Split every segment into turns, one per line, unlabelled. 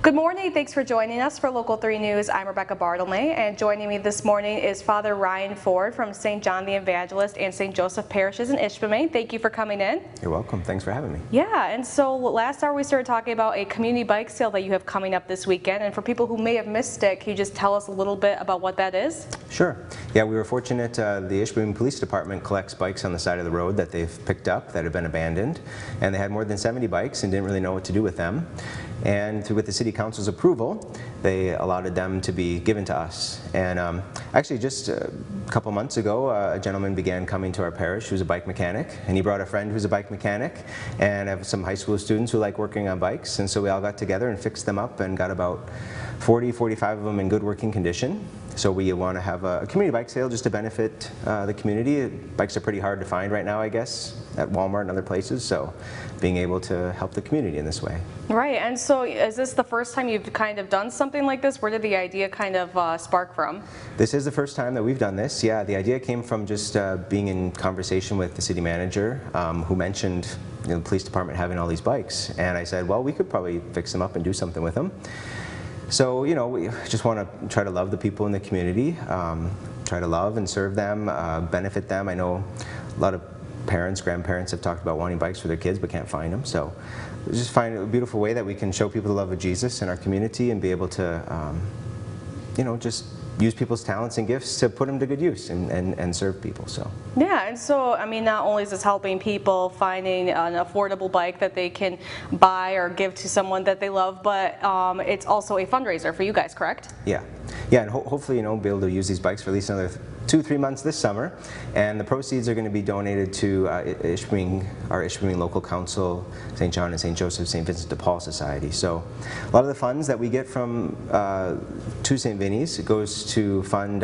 Good morning. Thanks for joining us for Local 3 News. I'm Rebecca Bartlemay, and joining me this morning is Father Ryan Ford from St. John the Evangelist and St. Joseph parishes in Ishpeming. Thank you for coming in.
You're welcome. Thanks for having me.
Yeah, and so last hour we started talking about a community bike sale that you have coming up this weekend, and for people who may have missed it, can you just tell us a little bit about what that is?
Sure. Yeah, we were fortunate. The Ishpeming Police Department collects bikes on the side of the road that they've picked up that have been abandoned, and they had more than 70 bikes and didn't really know what to do with them. And with the City Council's approval, they allowed them to be given to us. And actually just a couple months ago, a gentleman began coming to our parish who's a bike mechanic, and he brought a friend who's a bike mechanic, and I have some high school students who like working on bikes, and so we all got together and fixed them up and got about 45 of them in good working condition. So we want to have a community bike sale just to benefit the community. Bikes are pretty hard to find right now, I guess, at Walmart and other places, so being able to help the community in this way.
Right, and so is this the first time you've kind of done something like this? Where did the idea kind of spark from?
This is the first time that we've done this. Yeah, the idea came from just being in conversation with the city manager who mentioned the police department having all these bikes, and I said, well, we could probably fix them up and do something with them. So, we just want to try to love the people in the community, try to love and serve them, benefit them. I know a lot of parents, grandparents have talked about wanting bikes for their kids but can't find them. So just find a beautiful way that we can show people the love of Jesus in our community and be able to, just use people's talents and gifts to put them to good use and serve people. So
yeah, and so I mean, not only is this helping people finding an affordable bike that they can buy or give to someone that they love, but it's also a fundraiser for you guys, correct?
Yeah, and hopefully be able to use these bikes for at least another 2-3 months this summer, and the proceeds are going to be donated to our Ishpeming local council, St. John and St. Joseph, St. Vincent de Paul Society. So a lot of the funds that we get from to St. Vinny's goes to fund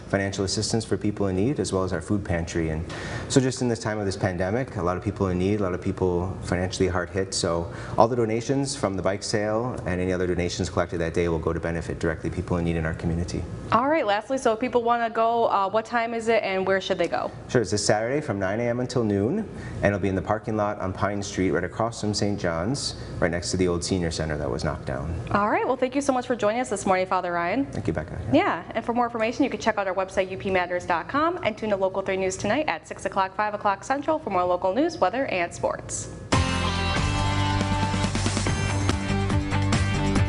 financial assistance for people in need, as well as our food pantry. And so just in this time of this pandemic, a lot of people in need, a lot of people financially hard hit. So all the donations from the bike sale and any other donations collected that day will go to benefit directly people in need in our community.
All right, lastly, so if people want to go, what time is it and where should they go?
Sure, it's this Saturday from 9 a.m. until noon, and it'll be in the parking lot on Pine Street right across from St. John's, right next to the old senior center that was knocked down. All
right, well, thank you so much for joining us this morning, Father Ryan.
Thank you, Becca.
Yeah, and for more information, you can check out our website, upmatters.com, and tune to Local 3 News tonight at 6 o'clock, 5 o'clock Central for more local news, weather, and sports.